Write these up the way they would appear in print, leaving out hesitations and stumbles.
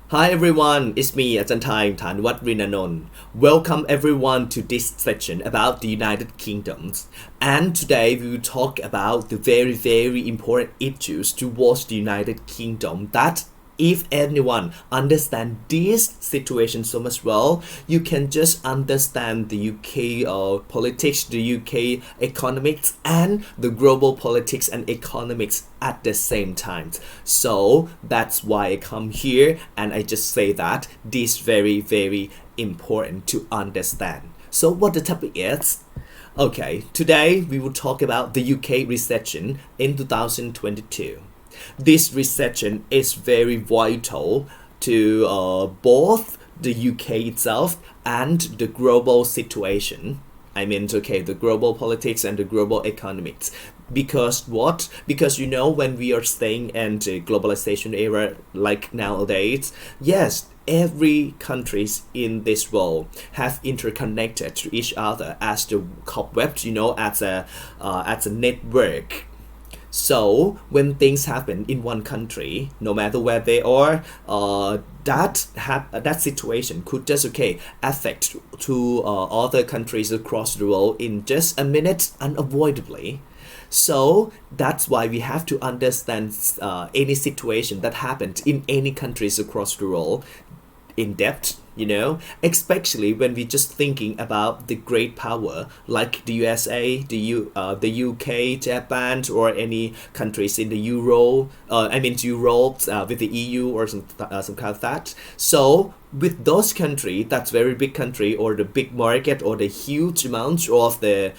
Hi everyone, it's me, Ajantai Thanwat Rinanon. Welcome everyone to this section about the United Kingdoms. And today we will talk about the very important issues towards the United Kingdom that if anyone understand this situation so much well, you can just understand the UK politics, the UK economics, and the global politics and economics at the same time. So that's why I come here and I just say that this very important to understand. So what the topic is? Okay, today we will talk about the UK recession in 2022. This recession is very vital to both the UK itself and the global situation. I mean, okay, the global politics and the global economics. Because what? Because when we are staying in the globalization era like nowadays, yes, every countries in this world have interconnected to each other as the cobwebs, as a network. So when things happen in one country, no matter where they are, that situation could just affect to other countries across the world in just a minute unavoidably. So that's why we have to understand any situation that happened in any countries across the world in depth, especially when we're just thinking about the great power like the USA, the UK, Japan, or any countries in the Europe with the EU or some kind of that. So with those country, that's very big country or the big market or the huge amount of the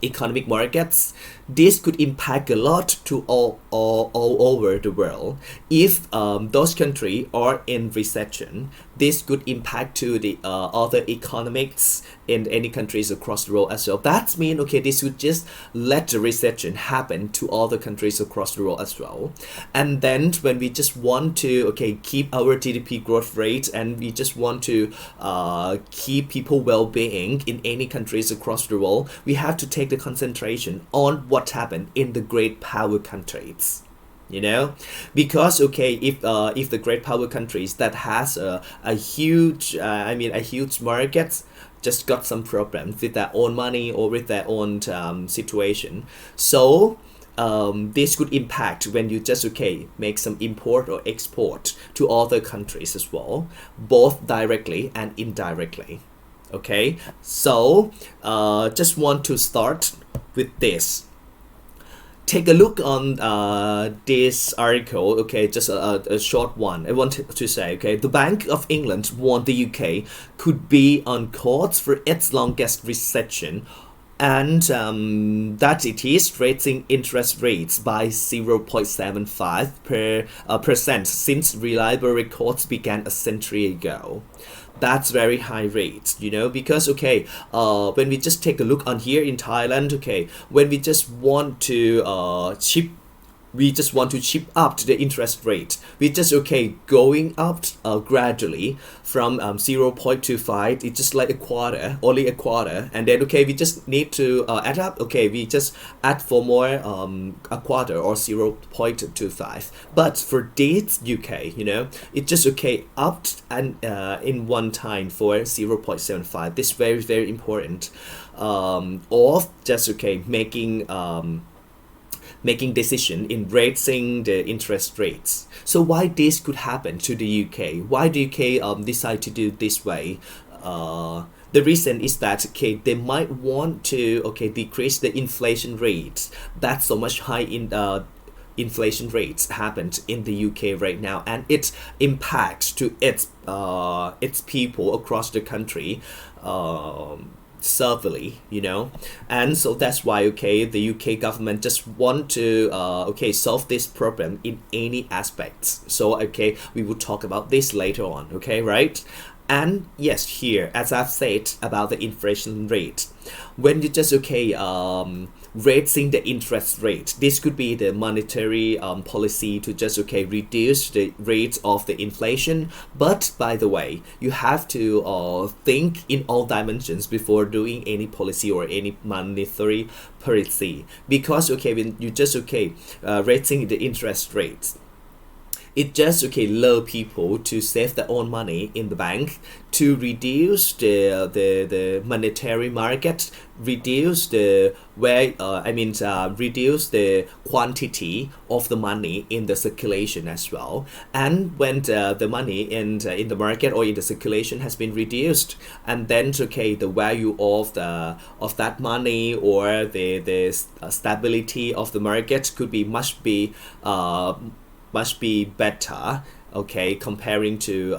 economic markets, this could impact a lot to all over the world. If those countries are in recession, this could impact to the other economics in any countries across the world as well. That means this would just let the recession happen to other countries across the world as well. And then when we just want to keep our GDP growth rate and we just want to keep people well-being in any countries across the world, we have to take the concentration on what happened in the great power countries, because if the great power countries that has a huge market just got some problems with their own money or with their own situation. So this could impact when you just make some import or export to other countries as well, both directly and indirectly. Okay, so just want to start with this. Take a look on this article, just a short one. I want to say, the Bank of England warned the UK could be on course for its longest recession, and that it is raising interest rates by 0.75% since reliable records began a century ago. That's very high rates, because when we just take a look on here in Thailand, when we just want to chip up to the interest rate. We just going up gradually from 0.25. It's just like only a quarter, and then we just need to add up. We just add for more a quarter or 0.25. But for this UK, it's just up and in one time for 0.75. This is very important. Of just making decision in raising the interest rates. So why this could happen to the UK? Why the UK decide to do this way? The reason is that they might want to decrease the inflation rates. That's so much high in inflation rates happened in the UK right now, and it impacts to its people across the country. Severely, and so that's why the UK government just want to solve this problem in any aspects. So we will talk about this later on, right? And yes, here as I've said about the inflation rate, when you just raising the interest rate, this could be the monetary policy to just reduce the rate of the inflation. But by the way, you have to think in all dimensions before doing any policy or any monetary policy, because when you just raising the interest rates, It just lure people to save their own money in the bank, to reduce the monetary market, reduce the reduce the quantity of the money in the circulation as well. And when the money in the market or in the circulation has been reduced, and then the value of that money, or the stability of the market could be must be better, comparing to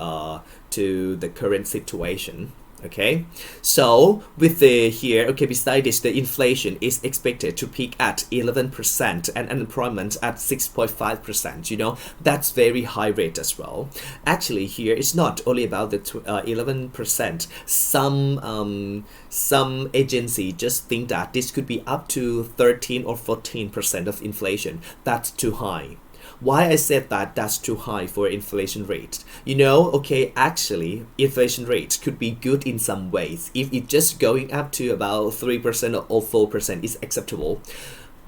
the current situation. Okay, so with the here, beside this, the inflation is expected to peak at 11% and unemployment at 6.5%. That's very high rate as well. Actually, here it's not only about the 11%. Some agency just think that this could be up to 13 or 14% of inflation. That's too high. Why I said that that's too high for inflation rate? Actually, inflation rate could be good in some ways. If it's just going up to about 3% or 4% is acceptable,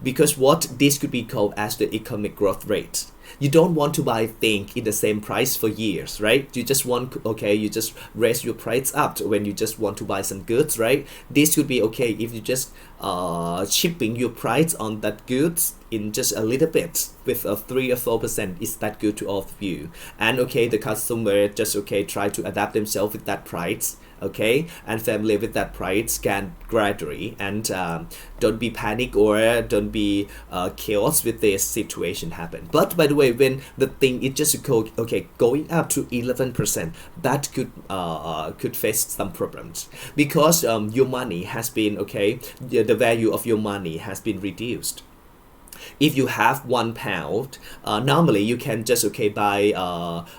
because what this could be called as the economic growth rate. You don't want to buy things in the same price for years, right? You just want, you just raise your price up when you just want to buy some goods, right? This could be okay if you just shipping your price on that goods in just a little bit with a 3 or 4%. Is that good to all of you? And the customer just try to adapt themselves with that price, and family with that price can gradually, and don't be panic or don't be chaos with this situation happen. But by the way, when the thing is just going up to 11%, that could face some problems, because your money has been the value of your money has been reduced. If you have £1, normally you can just buy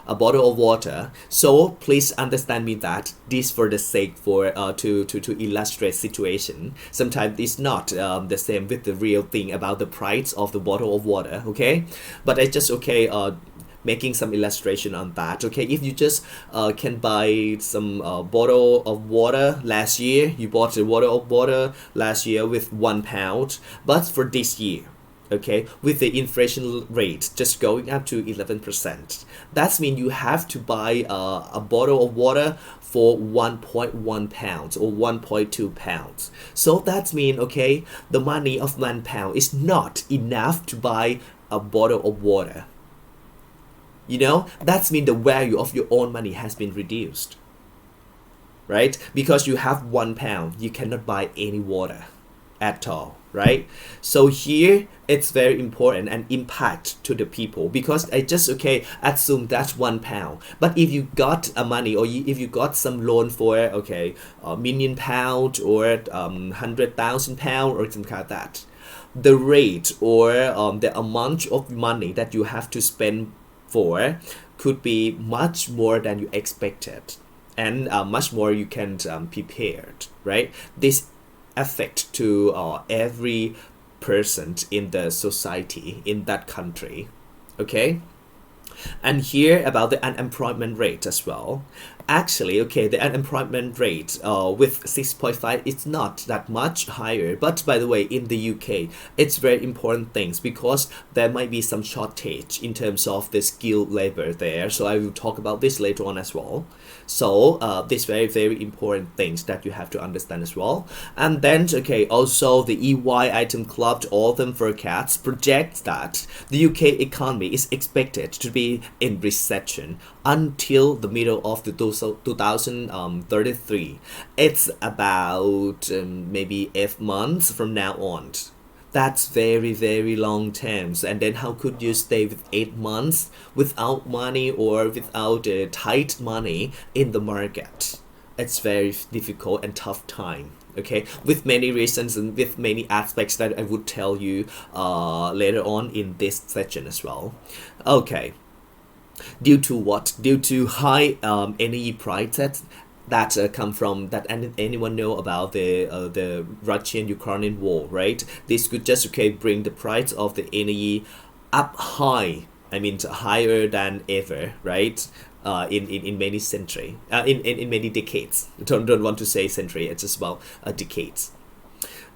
a bottle of water. So please understand me that this for the sake for to illustrate situation. Sometimes it's not the same with the real thing about the price of the bottle of water. But I just making some illustration on that. If you just can buy some bottle of water last year, you bought a bottle of water last year with £1, but for this year, with the inflation rate just going up to 11%, that means you have to buy a bottle of water for 1.1 pounds or 1.2 pounds. So that means the money of £1 is not enough to buy a bottle of water. That means the value of your own money has been reduced, right? Because you have £1, you cannot buy any water at all, right? So here it's very important and impact to the people, because I just assume that's £1. But if you got a money, or if you got some loan for £1 million or £100,000 or something like that, the rate or the amount of money that you have to spend for could be much more than you expected, and much more you can prepared, right? This affect to every person in the society in that country. And here about the unemployment rate as well. Actually, the unemployment rate with 6.5, it's not that much higher. But by the way, in the UK, it's very important things, because there might be some shortage in terms of the skilled labor there. So I will talk about this later on as well. So this very, very important things that you have to understand as well. And then, also the EY Item Club Autumn Forecast projects that the UK economy is expected to be in recession until the middle of the 2033. It's about maybe 8 months from now on. That's very, very long terms. And then how could you stay with 8 months without money or without tight money in the market? It's very difficult and tough time. With many reasons and with many aspects that I would tell you later on in this section as well. Due to what? Due to high energy prices that come from that. Anyone know about the Russian-Ukrainian war, right? This could just bring the price of the energy up high. Higher than ever, right? In many century, in many decades. Don't want to say century. It's just about decades.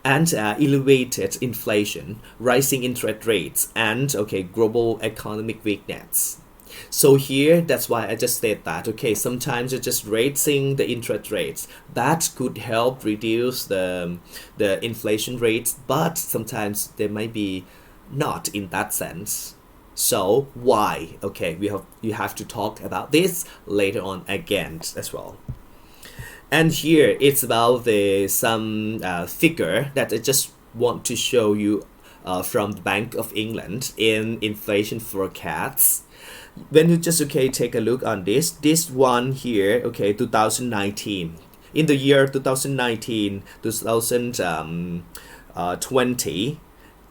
And elevated inflation, rising interest rates, and global economic weakness. So here, that's why I just said that, okay, sometimes you're just raising the interest rates. That could help reduce the inflation rates, but sometimes they might be not in that sense. So why? Okay, you have to talk about this later on again as well. And here it's about the some figure that I just want to show you from the Bank of England in inflation forecasts. When you just okay take a look on this one here, okay, 2019, in the year 2019 2020,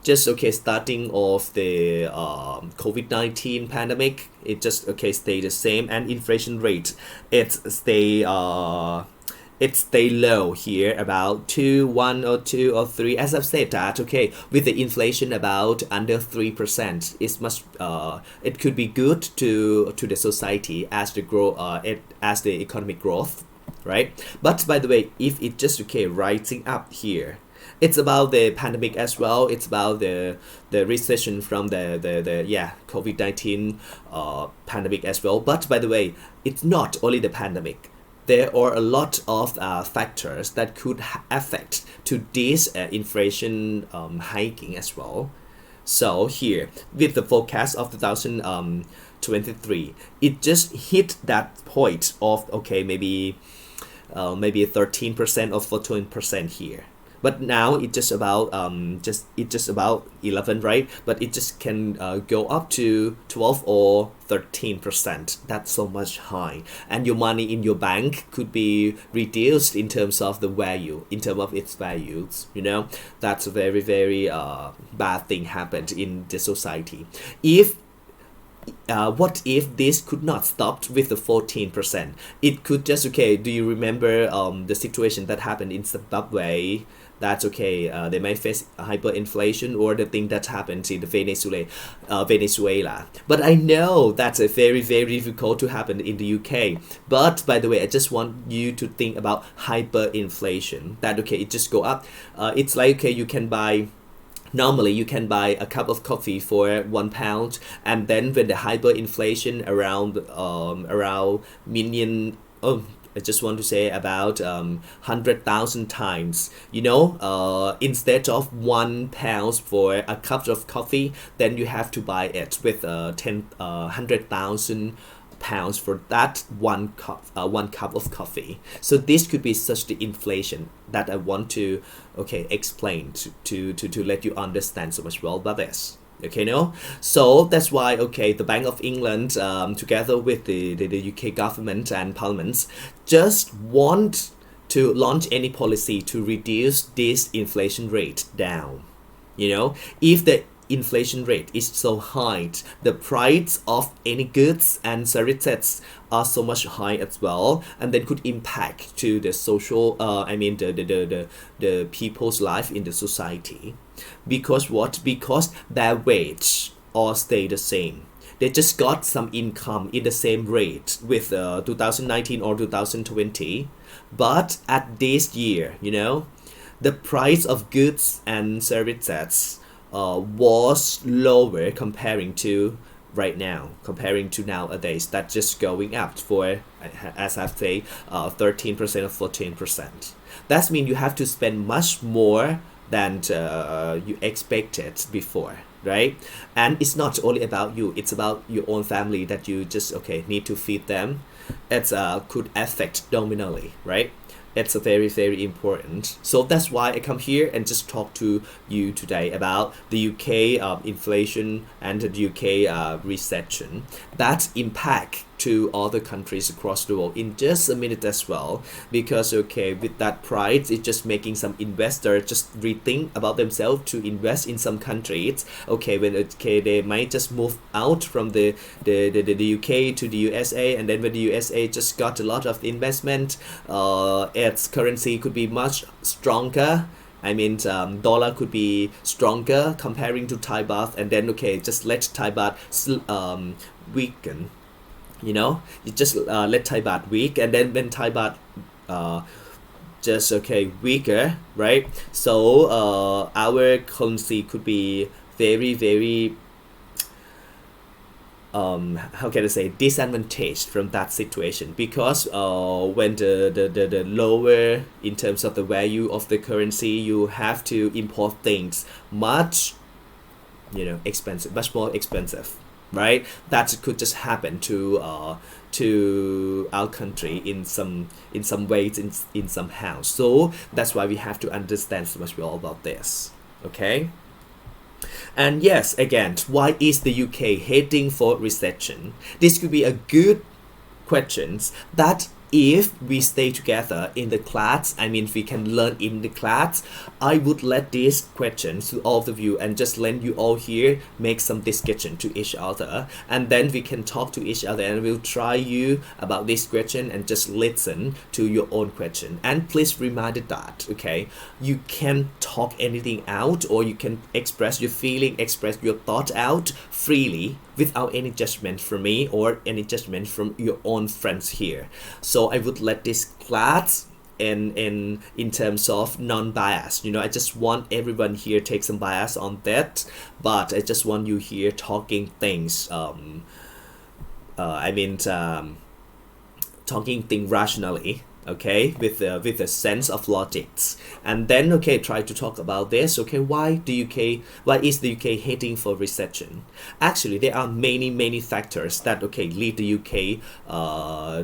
just okay starting off the COVID-19 pandemic, it just okay stay the same, and inflation rate it stay low here about 1 or 2 or 3, as I've said that, okay, with the inflation about under 3%, it's much it could be good to the society as the grow as the economic growth, right? But by the way, if it just okay rising up here, it's about the pandemic as well. It's about the recession from the yeah COVID-19 pandemic as well. But by the way, it's not only the pandemic. There are a lot of factors that could affect to this inflation hiking as well. So here, with the forecast of 2023, it just hit that point of okay maybe 13% or 14% here. But now it just about just about 11, right? But it just can go up to 12 or 13%. That's so much high, and your money in your bank could be reduced in terms of the value, in terms of its values. You know, that's a very bad thing happened in the society. If what if this could not stop with the 14%? It could just okay. Do you remember the situation that happened in Zimbabwe? That's okay. They may face hyperinflation, or the thing that happened in the Venezuela. But I know that's a very difficult to happen in the UK. But by the way, I just want you to think about hyperinflation. That okay, it just go up. It's like okay, you can buy. Normally, you can buy a cup of coffee for £1, and then when the hyperinflation around million, oh, I just want to say about 100,000 times. You know, instead of £1 for a cup of coffee, then you have to buy it with 100,000 pounds for that one cup of coffee. So this could be such the inflation that I want to okay explain to let you understand so much well about this. Okay, no? So that's why okay the Bank of England together with the UK government and parliaments just want to launch any policy to reduce this inflation rate down. You know, if the inflation rate is so high, the price of any goods and services are so much high as well, and then could impact to the social I mean the people's life in the society. Because what? Because their wage all stay the same. They just got some income in the same rate with 2019 or 2020, but at this year, you know, the price of goods and services was lower comparing to right now, comparing to nowadays. That's just going up for, as I say, 13% or 14%. That means you have to spend much more than you expected before, right? And it's not only about you, it's about your own family that you just okay need to feed them. It could affect dominally, right? It's a very important. So that's why I come here and just talk to you today about the UK inflation and the UK recession that impact to other countries across the world in just a minute as well. Because okay, with that price, it's just making some investors just rethink about themselves to invest in some countries. Okay, when okay, they might just move out from the UK to the USA, and then when the USA just got a lot of investment, its currency could be much stronger. I mean, dollar could be stronger comparing to Thai baht, and then okay, just let Thai baht weaken. You know, you just let Thai baht weak, and then when Thai baht just okay weaker, right? So our currency could be very how can I say, disadvantaged from that situation, because when the lower in terms of the value of the currency, you have to import things much, expensive, much more expensive, right? That could just happen to our country in some ways, in somehow. So that's why we have to understand so much more about this. Okay. And yes, again, why is the UK heading for recession? This could be a good questions that if we stay together in the class, I mean, if we can learn in the class, I would let these questions to all of you and just let you all here make some discussion to each other, and then we can talk to each other and we'll try you about this question and just listen to your own question. And please remind that, okay, you can talk anything out, or you can express your feeling, express your thought out freely without any judgment from me or any judgment from your own friends here. So I would let this class in terms of non-bias. I just want everyone here take some bias on that, but I just want you here talking things. Talking things rationally. Okay, with a sense of logics, and then try to talk about this. Why is the UK heading for recession? Actually, there are many factors that lead the UK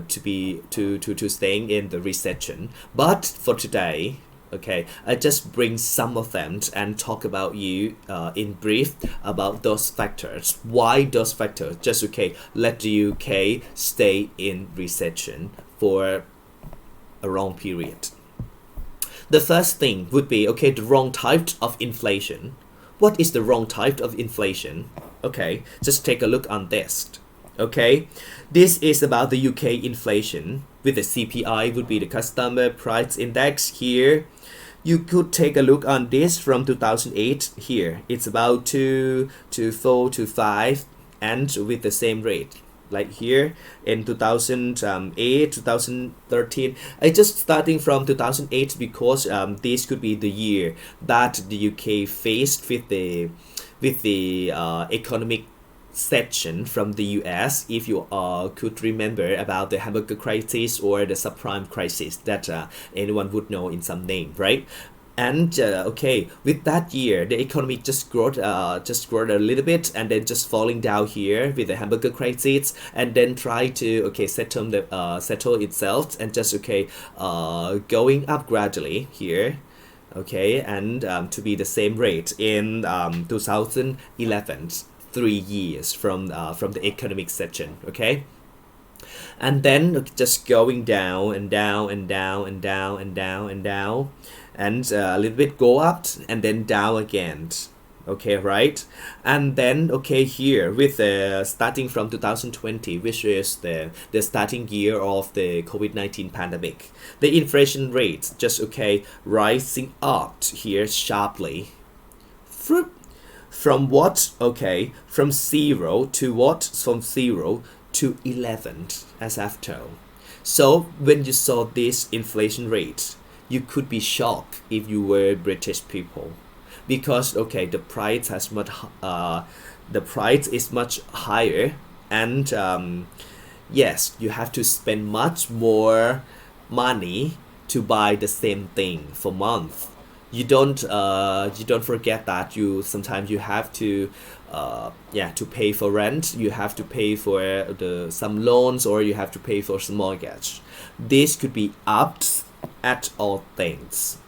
to staying in the recession. But for today, I just bring some of them and talk about you in brief about those factors. Why those factors? Just let the UK stay in recession for a long period. The first thing would be the wrong type of inflation. What is the wrong type of inflation? Just take a look on this. This is about the UK inflation with the CPI would be the Customer Price Index here. You could take a look on this from 2008 here. It's about 2 to 4 to 5 and with the same rate. Like here in 2008, 2013. I just starting from 2008 because this could be the year that the UK faced with the economic section from the US. If you could remember about the hamburger crisis or the subprime crisis that anyone would know in some name, right? And with that year, the economy just growed a little bit, and then just falling down here with the hamburger crisis, and then try to settle itself, and just going up gradually here, and to be the same rate in 2011, 3 years from the economic section, and then just going down and down and down and down and down and down, and a little bit go up and then down again. Right? And then here with starting from 2020, which is the starting year of the COVID-19 pandemic, the inflation rate just rising up here sharply. From what? From 0 to what? From 0 to 11 as after. So when you saw this inflation rate, you could be shocked if you were British people, because the price has the price is much higher, and yes, you have to spend much more money to buy the same thing for month. You don't forget that sometimes you have to to pay for rent, you have to pay for some loans, or you have to pay for some mortgage. This could be upped at all things.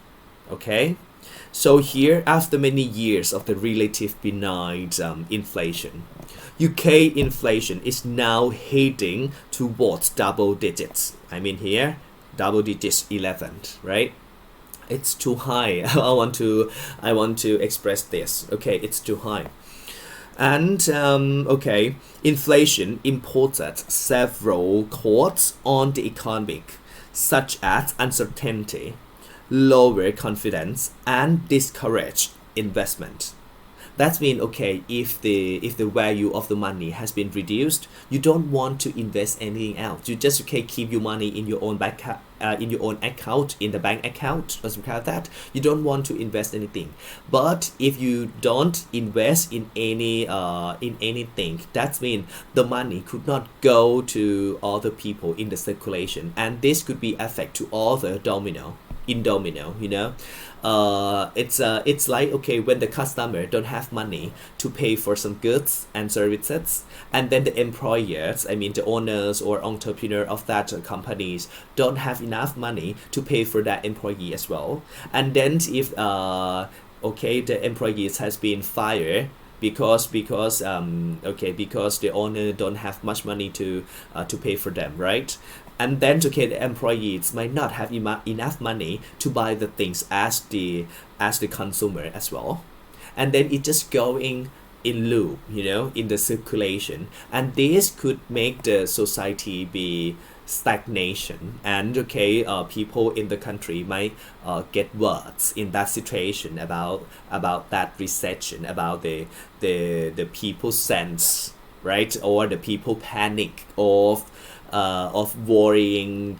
So here, after many years of the relative benign inflation, UK inflation is now heading towards double digits. I mean here, double digits 11, right? It's too high. I want to express this. It's too high. And inflation imported several costs on the economy, such as uncertainty, lower confidence, and discourage investment. That's mean okay, if the value of the money has been reduced, you don't want to invest anything else. You just okay keep your money in your own in your own account, in the bank account or something like that. You don't want to invest anything. But if you don't invest in anything, that means the money could not go to other people in the circulation, and this could be affect to all the domino, you know. It's like okay, when the customer don't have money to pay for some goods and services, and then the employers, I mean the owners or entrepreneur of that companies don't have enough money to pay for that employee as well. And then if okay, the employees has been fired because the owner don't have much money to pay for them, right? And then okay, the employees might not have enough money to buy the things as the consumer as well, and then it just going in loop, you know, in the circulation, and this could make the society be stagnation, and okay, people in the country might get worse in that situation about that recession, about the people sense, right, or the people panic of worrying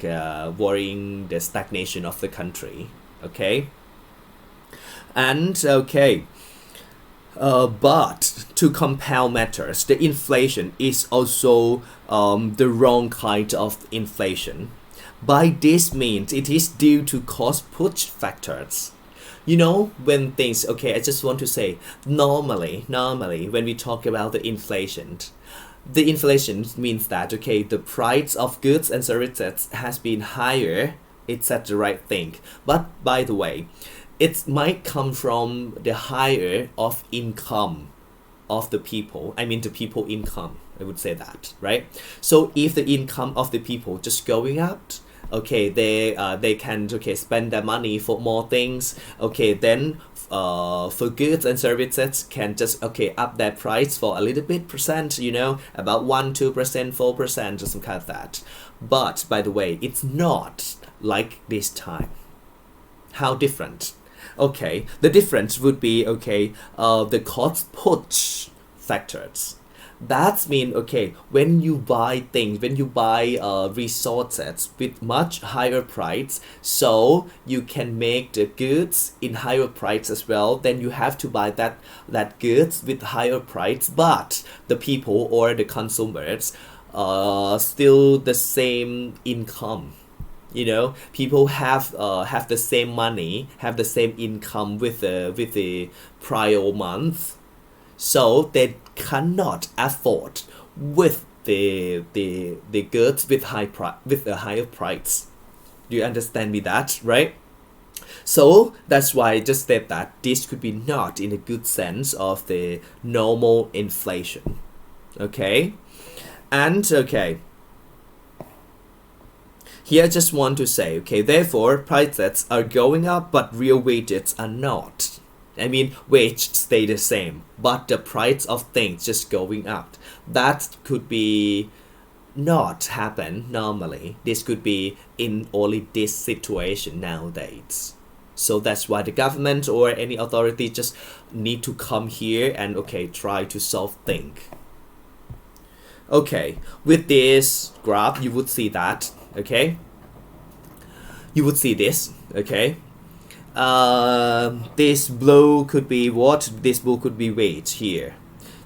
the stagnation of the country. Okay, and okay, but to compare matters, the inflation is also the wrong kind of inflation. By this means, it is due to cost push factors. You know, when things, okay, I just want to say, normally, when we talk about the inflation means that, okay, the price of goods and services has been higher. It's that the right thing. But by the way, it might come from the higher of income of the people. I mean the people income, I would say that, right? So if the income of the people just going up, okay, they can okay spend their money for more things. Okay, then for goods and services can just okay up their price for a little bit percent, you know, about 1-2%, 4% or some kind of that. But by the way, it's not like this time. How different? Okay, the difference would be okay, the cost push factors. That's mean okay, when you buy things, when you buy resources with much higher price, so you can make the goods in higher price as well. Then you have to buy that goods with higher price, but the people or the consumers still the same income. You know, people have the same money, have the same income with the prior month, so they cannot afford with the goods with with a higher price. Do you understand me that, right? So that's why I just said that this could be not in a good sense of the normal inflation. Okay, and okay. Here I just want to say, okay, therefore prices are going up, but real wages are not. I mean, wage stay the same, but the price of things just going up. That could be not happen normally. This could be in only this situation nowadays. So that's why the government or any authority just need to come here and okay try to solve things. Okay, with this graph you would see that, okay, you would see this, okay, this blue could be what, this blue could be weight here.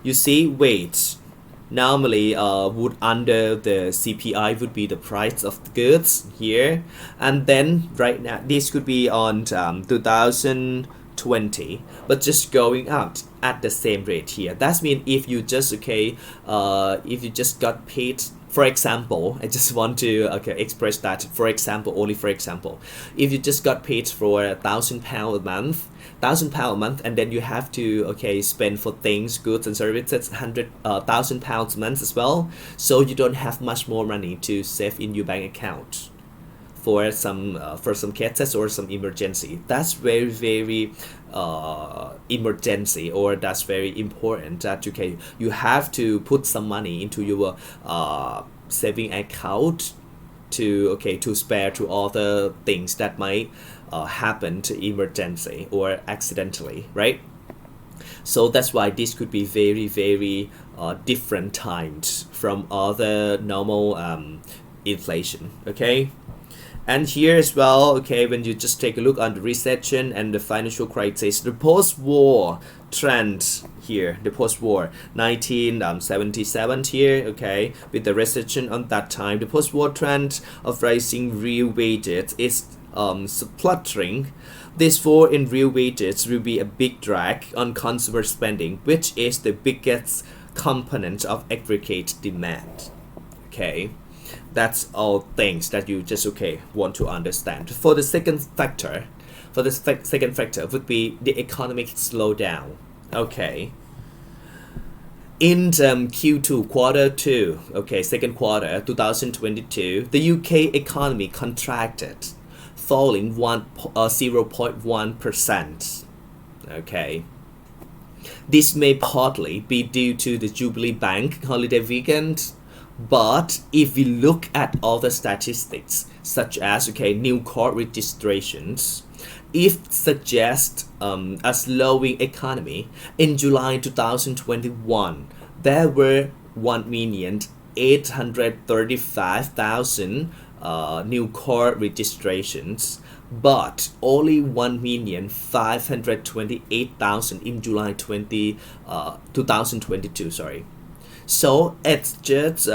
You see weight normally would under the CPI would be the price of the goods here, and then right now this could be on 2020, but just going up at the same rate here. That means if you just okay if you just got paid, for example, I just want to okay express that, for example, only for example, if you just got paid for £1,000 a month, £1,000 and then you have to okay spend for things, goods and services £100,000 a month as well, so you don't have much more money to save in your bank account for some cases or some emergency. That's very emergency, or that's very important that okay you have to put some money into your saving account to okay to spare to other things that might happen to emergency or accidentally, right? So that's why this could be very, very different times from other normal inflation. Okay. And here as well, okay, when you just take a look on the recession and the financial crisis, the post-war trend here, the post-war 1977 here, okay, with the recession on that time, the post-war trend of rising real wages is spluttering. This fall in real wages will be a big drag on consumer spending, which is the biggest component of aggregate demand. Okay, that's all things that you just okay want to understand. For the second factor, would be the economic slowdown. Okay, in Q2 quarter two, okay, second quarter 2022, the UK economy contracted, falling 0.1%. Okay, this may partly be due to the Jubilee Bank holiday weekend, but if we look at other statistics, such as okay new car registrations, it suggests a slowing economy. In July 2021, there were 1,835,000 new car registrations, but only 1,528,000 in July 2022. Sorry. So it's just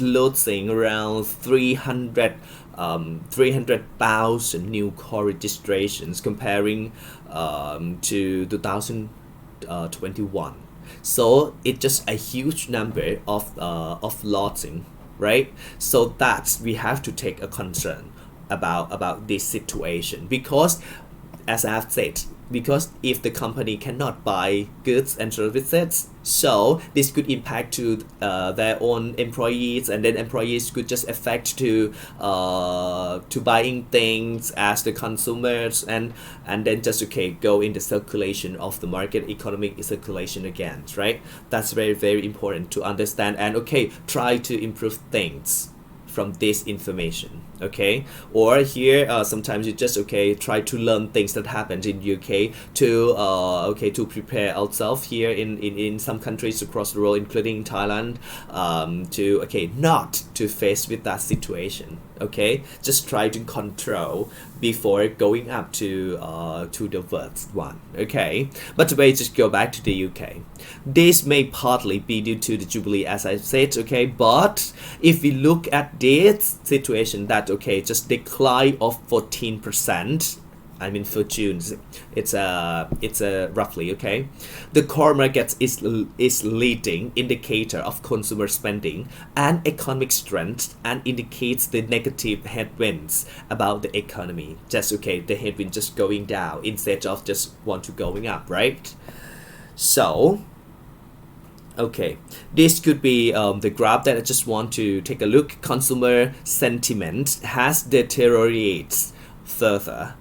losing around 300,000 new car registrations comparing to 2021. So it's just a huge number of losing, right? So that's we have to take a concern about this situation, because as I've said, because if the company cannot buy goods and services, so this could impact to their own employees, and then employees could just affect to buying things as the consumers, and then just okay go in the circulation of the market, economic circulation again, right? That's very, very important to understand, and okay try to improve things from this information. Okay, or here sometimes you just okay try to learn things that happened in UK to to prepare ourselves here in some countries across the world, including Thailand, to okay not to face with that situation. Okay, just try to control before going up to the worst one. Okay, but today just go back to the UK. This may partly be due to the Jubilee, as I said. Okay, but if we look at this situation that okay just decline of 14%, I mean for June it's a roughly okay, the core market is leading indicator of consumer spending and economic strength, and indicates the negative headwinds about the economy, just okay the headwind just going down instead of just want to going up, right? So okay, this could be the graph that I just want to take a look. Consumer sentiment has deteriorated further.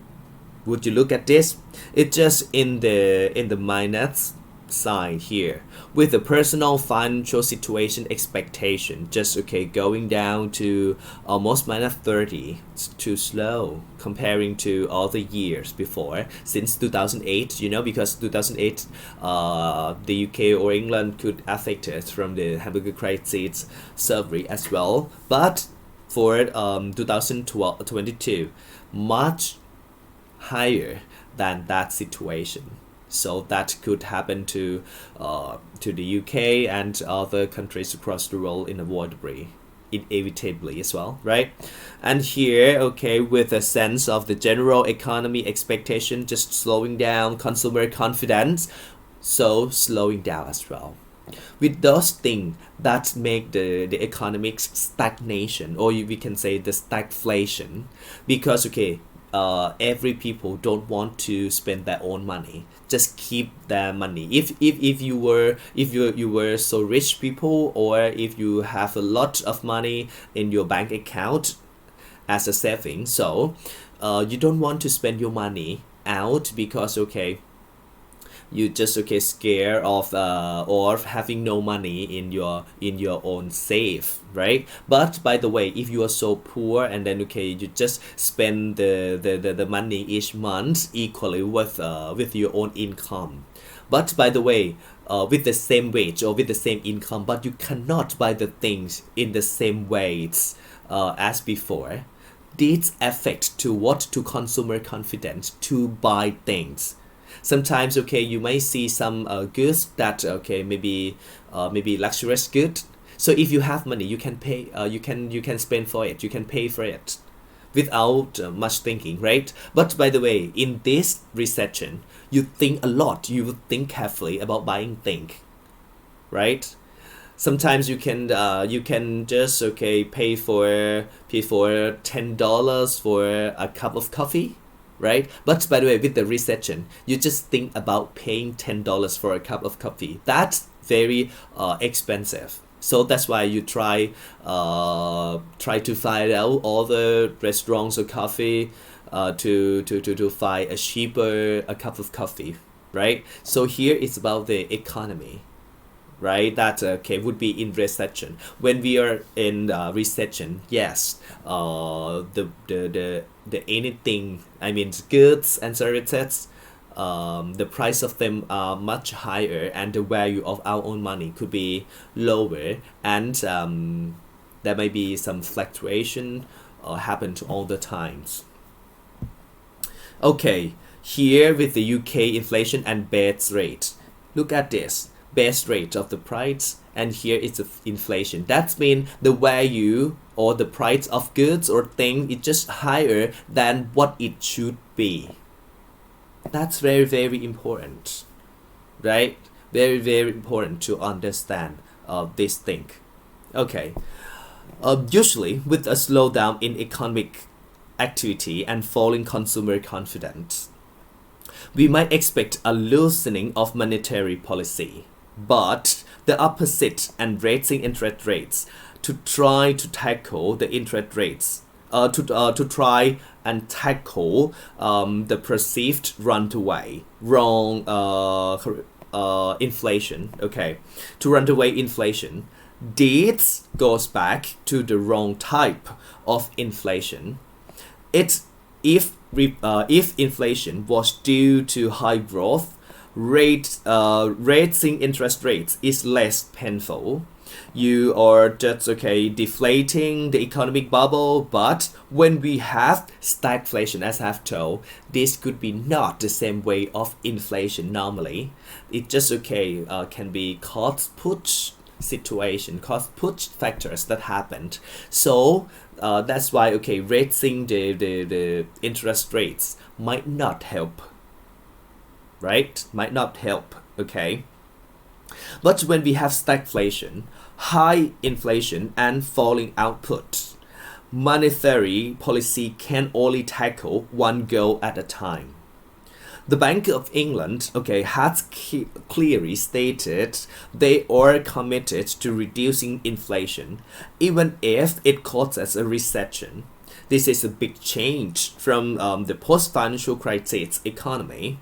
Would you look at this? It's just in the minus sign here, with the personal financial situation expectation just okay going down to almost minus 30. It's too slow comparing to all the years before since 2008, you know, because 2008 the UK or England could affected from the hamburger crisis survey as well, but for 2022 much higher than that situation. So that could happen to the UK and other countries across the world inevitably as well, right? And here, okay, with a sense of the general economy expectation just slowing down, consumer confidence so slowing down as well. With those things that make the economic stagnation, or we can say the stagflation, because okay every people don't want to spend their own money, just keep their money. If you were so rich people, or if you have a lot of money in your bank account as a saving, so you don't want to spend your money out, because okay you just okay scared of or having no money in your own safe, right? But by the way, if you are so poor and then okay you just spend the money each month equally with your own income, but by the way, with the same wage or with the same income, but you cannot buy the things in the same ways as before. This affect to what, to consumer confidence to buy things. Sometimes okay you may see some goods that okay maybe luxurious good. So if you have money, you can pay, you can spend for it, you can pay for it without much thinking, right? But by the way, in this recession, you think a lot, you would think carefully about buying things, right? Sometimes you can just okay pay for $10 for a cup of coffee, right? But by the way, with the recession, you just think about paying $10 for a cup of coffee. That's very expensive. So that's why you try to find out all the restaurants or coffee to find a cheaper a cup of coffee, right? So here it's about the economy, right? That okay would be in recession. When we are in recession, yes, the anything, I mean goods and services, the price of them are much higher and the value of our own money could be lower, and there may be some fluctuation happen to all the times. Okay, here with the UK inflation and base rate. Look at this base rate of the price, and here it's the inflation. That means the value or the price of goods or thing is just higher than what it should be. That's very very important, right? Very very important to understand this thing. Okay, usually with a slowdown in economic activity and falling consumer confidence, we might expect a loosening of monetary policy, but the opposite and raising interest rates to try to tackle the interest rates, to try and tackle the perceived runaway wrong inflation. Okay, to runaway inflation. This goes back to the wrong type of inflation. It's if inflation was due to high growth, raising interest rates is less painful. You are just okay deflating the economic bubble, but when we have stagflation, as I've told, this could be not the same way of inflation normally. It just okay can be cost push situation, cost push factors that happened. So that's why okay raising the interest rates might not help, right? Might not help, okay? But when we have stagflation, high inflation and falling output, monetary policy can only tackle one goal at a time. The Bank of England okay has clearly stated they are committed to reducing inflation even if it causes a recession. This is a big change from the post-financial crisis economy,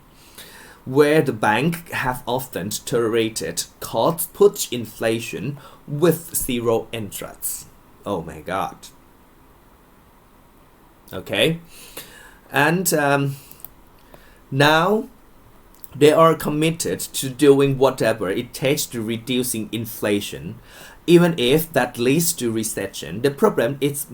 where the bank have often tolerated cost push inflation with zero interest. Oh my god. Okay, and now they are committed to doing whatever it takes to reducing inflation, even if that leads to recession. The problem is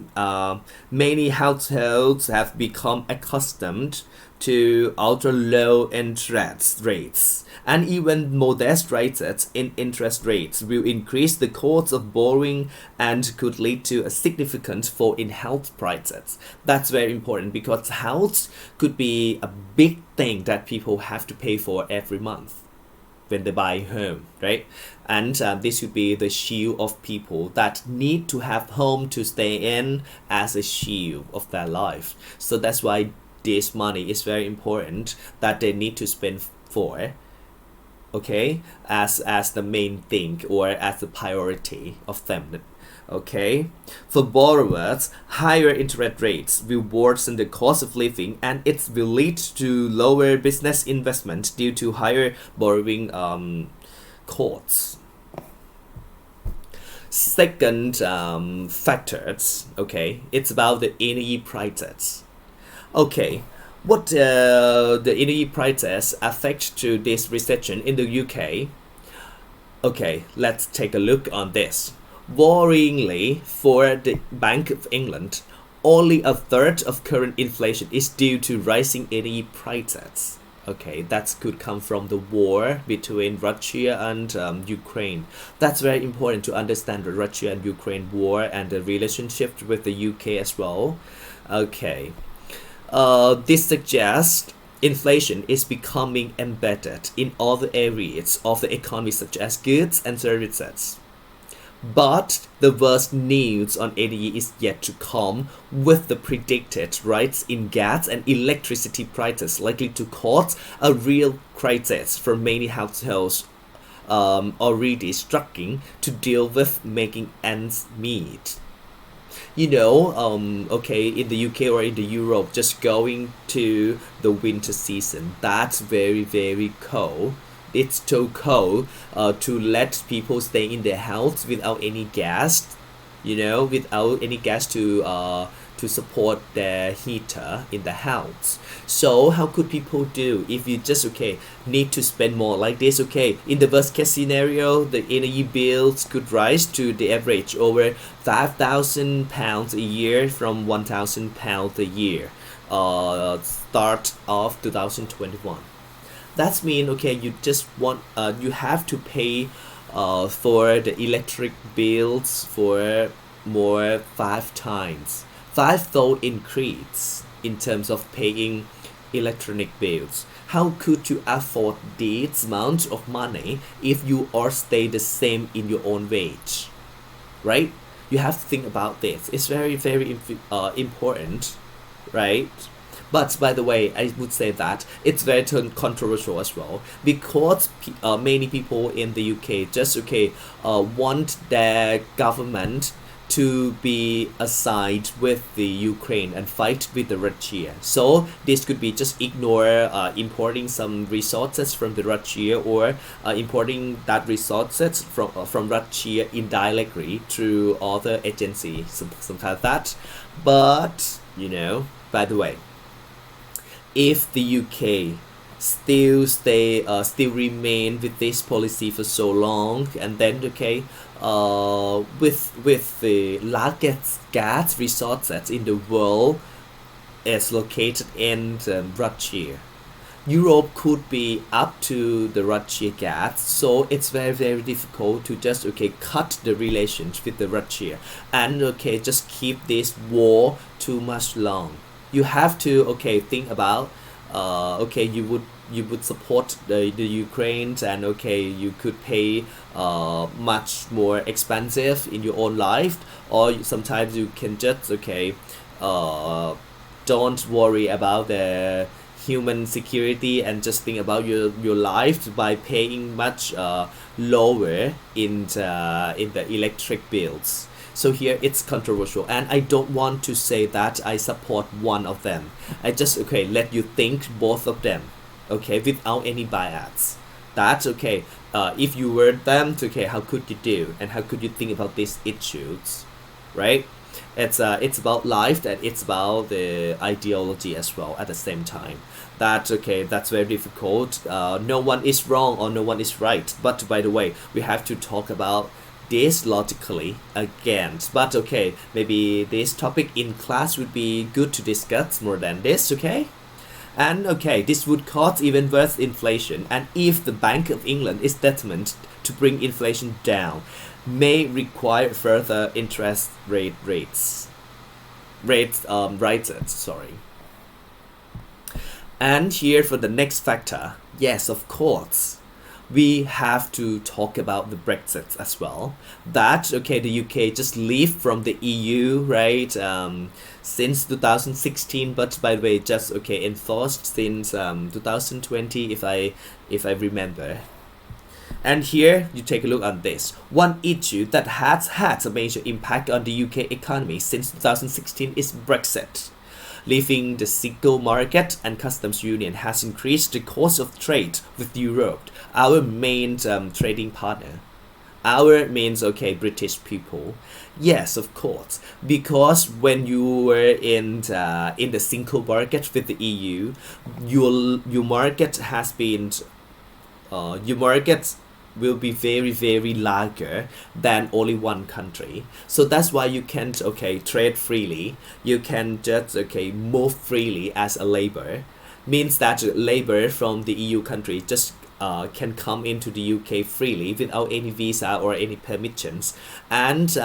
many households have become accustomed to ultra low interest rates, and even modest rises in interest rates will increase the cost of borrowing and could lead to a significant fall in house prices. That's very important because house could be a big thing that people have to pay for every month when they buy a home, right? And this would be the shield of people that need to have home to stay in as a shield of their life. So that's why this money is very important that they need to spend for. okay, as the main thing or as the priority of them. Okay, for borrowers, higher interest rates will worsen the cost of living, and it will lead to lower business investment due to higher borrowing costs. Second factors, okay, it's about the energy prices. Okay, what the energy prices affect to this recession in the UK? Okay, let's take a look on this. Worryingly, for the Bank of England, only a third of current inflation is due to rising energy prices. Okay, that could come from the war between Russia and Ukraine. That's very important to understand the Russia and Ukraine war and the relationship with the UK as well. Okay, this suggests inflation is becoming embedded in other areas of the economy, such as goods and services. But the worst news on energy is yet to come, with the predicted rise in gas and electricity prices likely to cause a real crisis for many households already struggling to deal with making ends meet. Okay, in the UK or in the Europe, just going to the winter season, that's very, very cold. It's too cold to let people stay in their house without any gas, without any gas to support their heater in the house. So how could people do if you just need to spend more like this? Okay, in the worst case scenario, the energy bills could rise to the average over £5,000 a year from £1,000 a year. Start of 2021. That's mean you have to pay for the electric bills for more 5 times, fivefold increase in terms of paying electronic bills. How could you afford this amount of money if you are stay the same in your own wage, right? You have to think about this. It's very, very important, right? But by the way, I would say that it's very controversial as well, because many people in the UK just want their government to be aside with the Ukraine and fight with the Russia. So this could be just ignore importing some resources from the Russia, or importing that resources from Russia indirectly through other agencies, something like that. But by the way, if the UK still remain with this policy for so long, and then with the largest gas resources in the world is located in Russia, Europe could be up to the Russia gas, so it's very, very difficult to just cut the relations with the Russia and just keep this war too much long. You have to think about you would support the Ukraine, and you could pay much more expensive in your own life, or sometimes you can just don't worry about the human security and just think about your life by paying much lower in the electric bills. So here it's controversial, and I don't want to say that I support one of them. I just let you think both of them, without any bias. That's if you were them, how could you do, and how could you think about these issues, right? It's about life, and it's about the ideology as well at the same time. That's very difficult. No one is wrong or no one is right. But by the way, we have to talk about this logically again. But maybe this topic in class would be good to discuss more than this. And this would cause even worse inflation. And if the Bank of England is determined to bring inflation down, may require further interest rises. Sorry. And here for the next factor, yes, of course, we have to talk about the Brexit as well. That the UK just leave from the EU, right? Since 2016, but by the way, just enforced since 2020, if I remember. And here you take a look on this. One issue that has had a major impact on the UK economy since 2016 is Brexit. Leaving the single market and customs union has increased the cost of trade with Europe, our main trading partner. Our means British people. Yes, of course, because when you were in the single market with the EU, your market has been your market will be very larger than only one country. So that's why you can't trade freely. You can just move freely as a labor. Means that labor from the EU country just can come into the UK freely without any visa or any permissions. And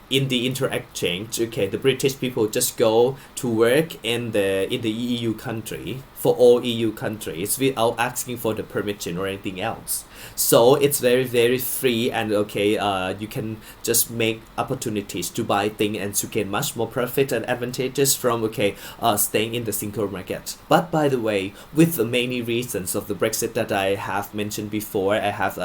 in the inter-exchange, the British people just go to work in the EU country for all EU countries without asking for the permission or anything else. So it's very free, and you can just make opportunities to buy things and to gain much more profit and advantages from staying in the single market. But by the way, with the many reasons of the Brexit that I have mentioned before, I have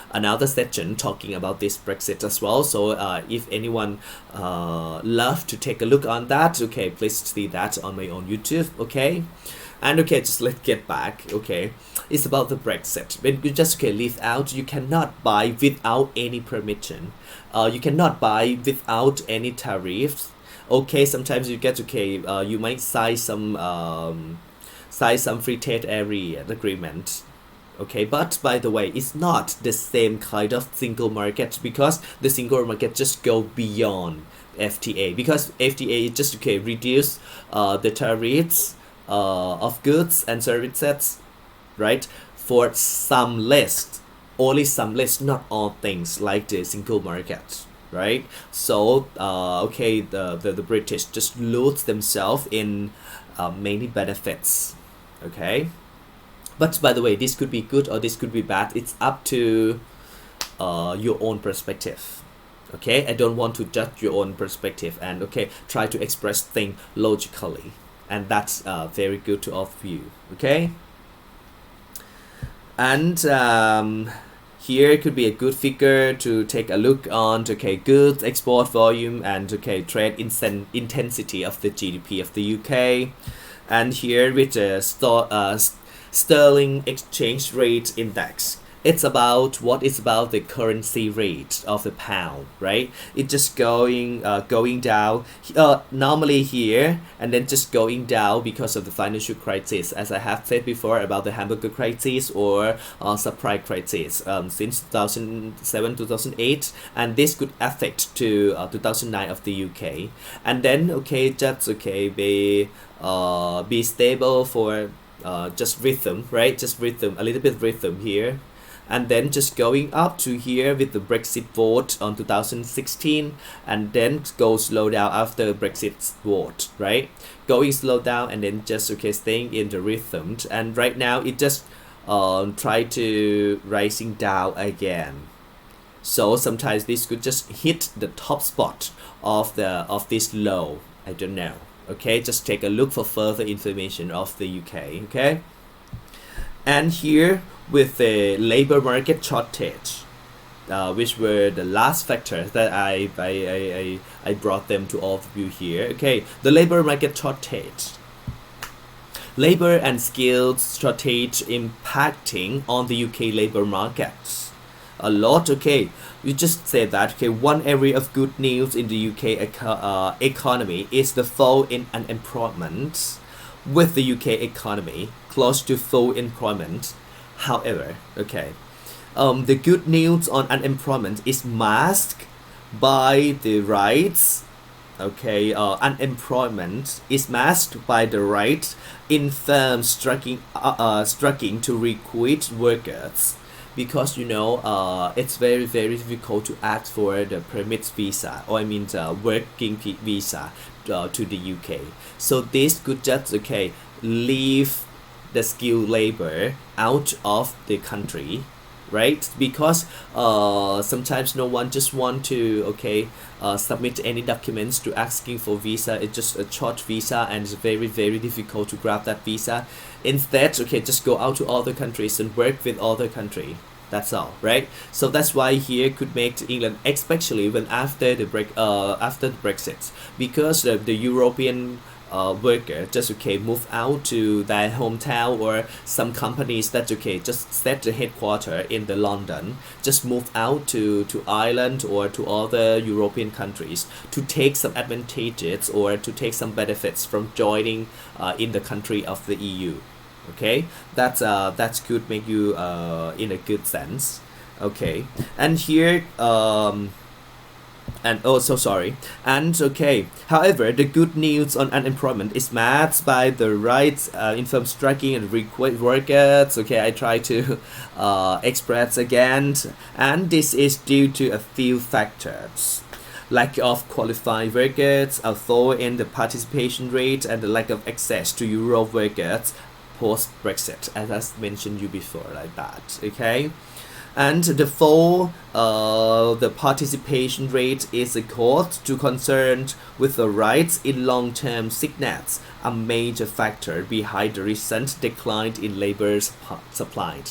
another section talking about this Brexit as well. So if anyone love to take a look on that, please see that on my own YouTube. And just let's get back. It's about the Brexit. When you just leave out, you cannot buy without any permission. You cannot buy without any tariffs. Sometimes you get you might sign some free trade area agreement. But by the way, it's not the same kind of single market, because the single market just go beyond FTA, because FTA is just reduce the tariffs of goods and services, right? For some list, only some list, not all things, like the single market, right? So the British just lose themselves in many benefits. But by the way, this could be good or this could be bad. It's up to your own perspective. I don't want to judge your own perspective, and try to express things logically, and that's very good to all of you. And here could be a good figure to take a look on goods export volume and trade intensity of the GDP of the UK. And here with the sterling exchange rate index, it's about the currency rate of the pound, right? It's just going down normally here, and then just going down because of the financial crisis, as I have said before about the hamburger crisis or subprime crisis since 2007 2008, and this could affect to 2009 of the UK, and then be stable for just rhythm, right? Just rhythm, a little bit rhythm here, and then just going up to here with the Brexit vote on 2016, and then go slow down after Brexit vote, right? Going slow down and then just staying in the rhythm, and right now it just try to rising down again. So sometimes this could just hit the top spot of this low. I don't know. Just take a look for further information of the UK. And here with the labor market shortage, which were the last factor that I brought them to all of you here. The labor market shortage, labor and skills shortage impacting on the UK labor markets a lot. We just said that one area of good news in the UK economy is the fall in unemployment, with the UK economy close to full employment. However, the good news on unemployment is masked by the rights. Unemployment is masked by the right in firms struggling to recruit workers, because it's very difficult to ask for the permit visa, or the working visa to the UK. So this could just leave the skilled labor out of the country, right? Because sometimes no one just want to submit any documents to asking for visa. It's just a short visa, and it's very difficult to grab that visa. Instead, just go out to other countries and work with other country. That's all, right? So that's why here could make to England, especially when after the Brexit, because the European worker just okay move out to their hometown, or some companies that okay just set the headquarter in the London, just move out to Ireland or to other European countries to take some advantages or to take some benefits from joining in the country of the EU. Okay, that's could make you in a good sense. Okay, and here and oh so sorry, and okay, however, the good news on unemployment is matched by the rights in firm striking and request workers. Okay, I try to express again, and this is due to a few factors: lack of qualified workers, although in the participation rate, and the lack of access to Euro workers post Brexit, as I mentioned you before, like that. Okay, and therefore the participation rate is equal to concerned with the rights in long-term sickness, a major factor behind the recent decline in labor supply.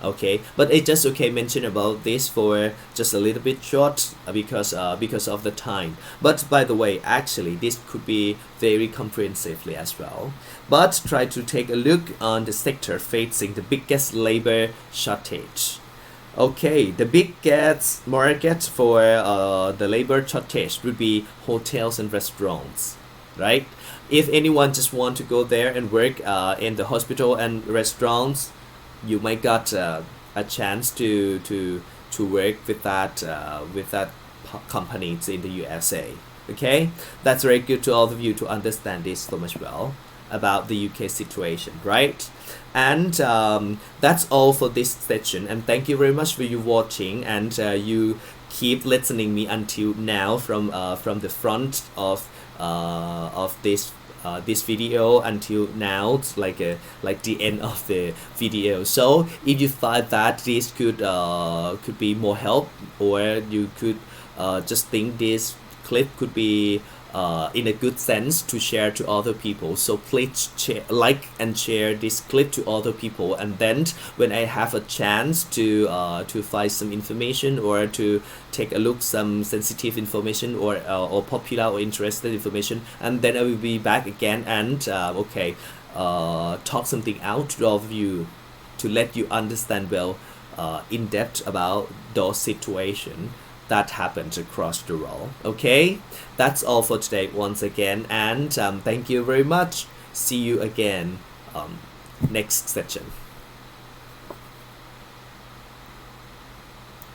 Okay, but it just okay mention about this for just a little bit short because of the time. But by the way, actually this could be very comprehensively as well, but try to take a look on the sector facing the biggest labor shortage. Okay, the biggest market for the labor shortage would be hotels and restaurants, right? If anyone just want to go there and work in the hospital and restaurants, you might got a chance to work with that companies in the USA. Okay, that's very good to all of you to understand this so much well about the UK situation, right? And that's all for this session. And thank you very much for you watching, and you keep listening me until now from the front of this video until now. It's like the end of the video. So if you thought that this could be more help, or you could just think this clip could be in a good sense to share to other people, so please like and share this clip to other people. And then when I have a chance to find some information or to take a look some sensitive information or popular or interested information, and then I will be back again and talk something out to all of you to let you understand well in depth about those situations that happens across the world. Okay, that's all for today once again, and thank you very much. See you again next session.